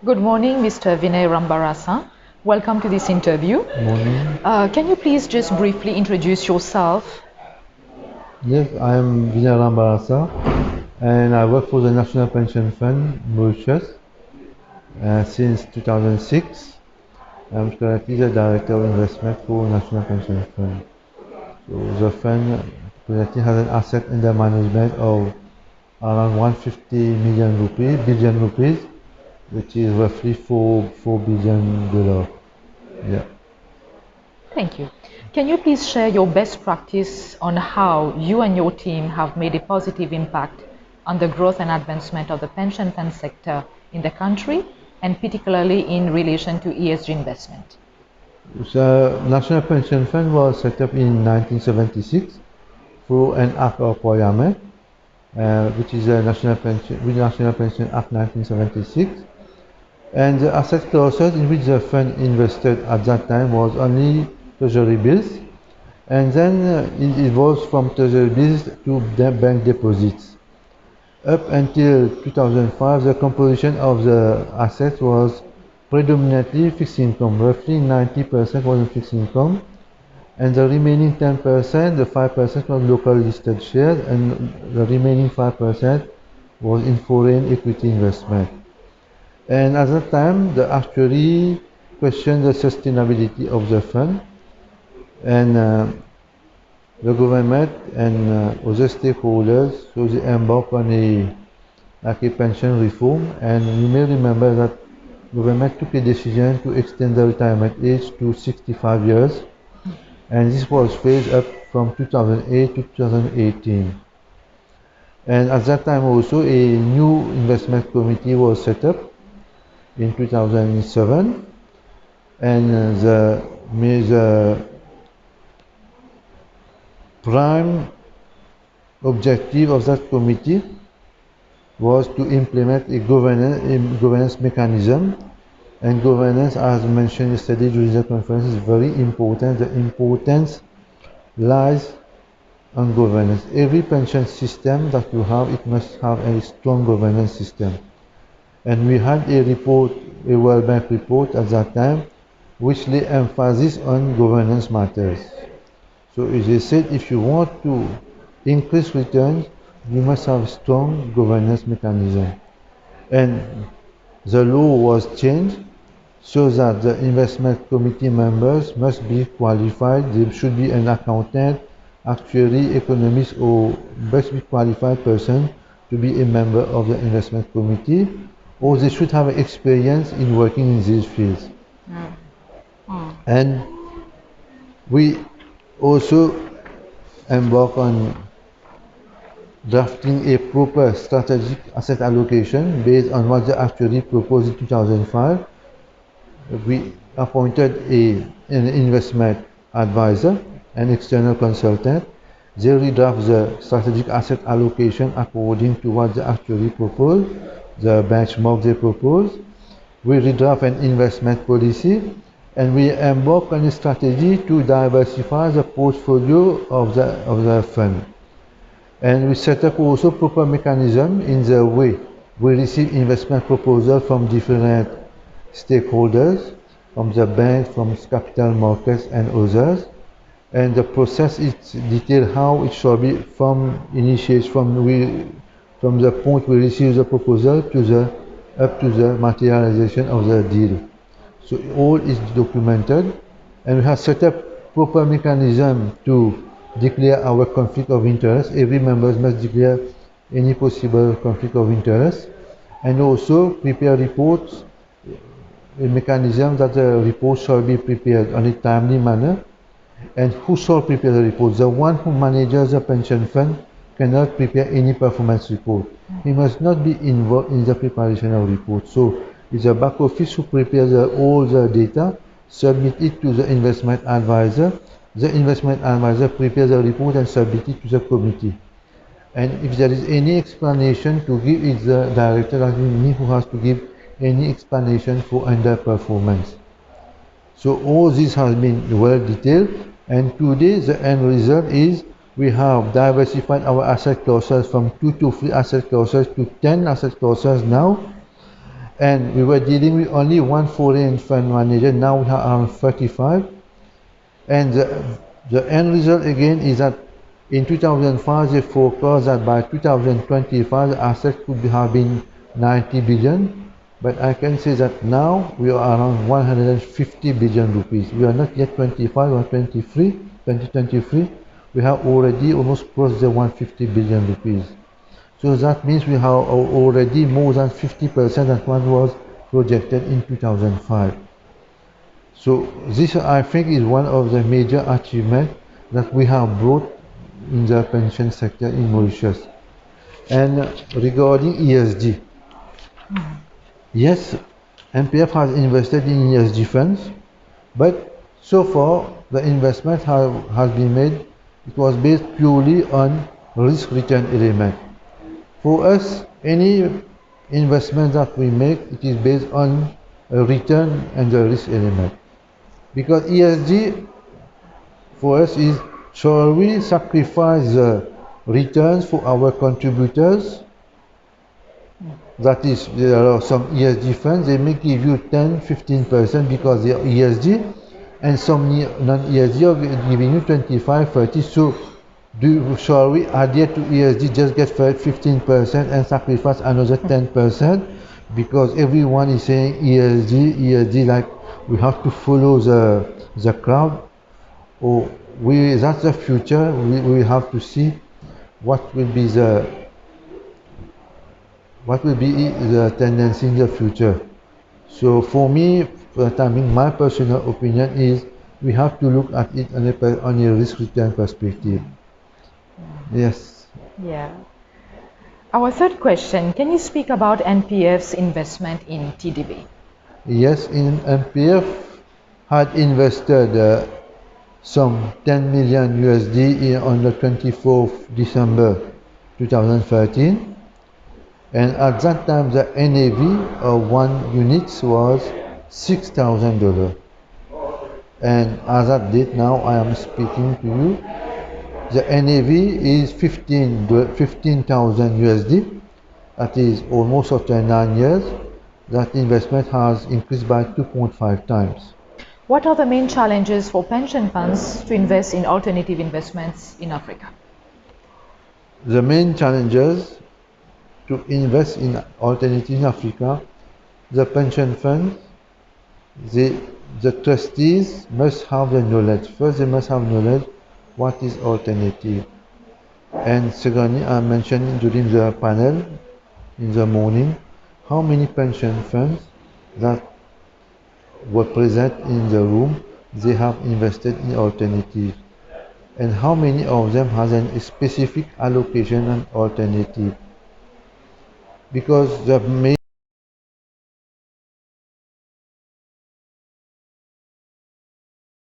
Good morning, Mr. Veenay Rambarassah. Welcome to this interview. Morning. Can you please just briefly introduce yourself? Yes, I am Veenay Rambarassah and I work for the National Pension Fund, Mauritius, since 2006. I'm currently the Director of Investment for National Pension Fund. So the fund currently has an asset under management of around 150 billion rupees, which is roughly $4 billion. Yeah. Thank you. Can you please share your best practice on how you and your team have made a positive impact on the growth and advancement of the pension fund sector in the country, and particularly in relation to ESG investment? The National Pension Fund was set up in 1976 through an Act of Parliament, which is the National Pension Act 1976. And the asset classes in which the fund invested at that time was only treasury bills, and then it evolved from treasury bills to bank deposits. Up until 2005, the composition of the assets was predominantly fixed income. Roughly 90% was in fixed income, and the remaining 10%, the 5% was local listed shares, and the remaining 5% was in foreign equity investment. And at that time, the actuary questioned the sustainability of the fund, and the government and other stakeholders, so they embarked on a pension reform. And you may remember that government took a decision to extend the retirement age to 65 years, and this was phased up from 2008 to 2018. And at that time also a new investment committee was set up in 2007, and the prime objective of that committee was to implement a governance mechanism. And governance, as mentioned yesterday during the conference, is very important. The importance lies on governance. Every pension system that you have, it must have a strong governance system. And we had a report, a World Bank report at that time, which lay emphasis on governance matters. So they said if you want to increase returns, you must have a strong governance mechanism. And the law was changed so that the investment committee members must be qualified. There should be an accountant, actuary, economist, or best be qualified person to be a member of the investment committee, or they should have experience in working in these fields. And we also embark on drafting a proper strategic asset allocation based on what the actuary proposed in 2005. We appointed an investment advisor, an external consultant. They redraft the strategic asset allocation according to what the actuary proposed, the benchmark they proposed. We redraft an investment policy, and we embark on a strategy to diversify the portfolio of the fund. And we set up also proper mechanism in the way we receive investment proposals from different stakeholders, from the bank, from capital markets and others. And the process is detailed how it shall be from the point we receive the proposal up to the materialization of the deal. So all is documented, and we have set up proper mechanism to declare our conflict of interest. Every member must declare any possible conflict of interest, and also prepare reports, a mechanism that the report shall be prepared on a timely manner. And who shall prepare the report? The one who manages the pension fund cannot prepare any performance report. He must not be involved in the preparation of reports. So it's the back office who prepares all the data, submit it to the investment advisor. The investment advisor prepares a report and submit it to the committee. And if there is any explanation to give, it's the director who has to give any explanation for underperformance. So all this has been well detailed, and today the end result is we have diversified our asset classes from 2 to 3 asset classes to 10 asset classes now, and we were dealing with only one foreign fund manager. Now we have around 35, and the end result again is that in 2005 they forecast that by 2025 the assets could have been 90 billion, but I can say that now we are around 150 billion rupees. We are not yet 25 or 23, 2023. We have already almost crossed the 150 billion rupees. So that means we have already more than 50% of what was projected in 2005. So this, I think, is one of the major achievements that we have brought in the pension sector in Mauritius. And regarding ESG, yes, MPF has invested in ESG funds, but so far the investment has been made, it was based purely on risk return element. For us, any investment that we make, it is based on a return and the risk element. Because ESG for us is, shall we sacrifice the returns for our contributors? That is, there are some ESG funds, they may give you 10-15% because they are ESG, and some non-ESG are giving you 25-30%. So shall we adhere to ESG, just get 15% and sacrifice another 10%? Because everyone is saying ESG, like we have to follow the crowd. Or that's the future. We have to see what will be the tendency in the future. So for me, for the time being, my personal opinion is we have to look at it on a risk return perspective. Yes. Yeah. Our third question, can you speak about NPF's investment in TDB? Yes, in MPF had invested some 10 million USD on the 24th December 2013, and at that time the NAV of one unit was $6,000, and as at date now I am speaking to you, the NAV is 15,000 USD. That is almost after 9 years. That investment has increased by 2.5 times. What are the main challenges for pension funds to invest in alternative investments in Africa? The main challenges to invest in alternatives in Africa, the pension funds, the trustees must have the knowledge. First, they must have knowledge what is alternative. And secondly, I mentioned during the panel in the morning how many pension funds that were present in the room, they have invested in alternatives, and how many of them has a specific allocation on alternative. Because the main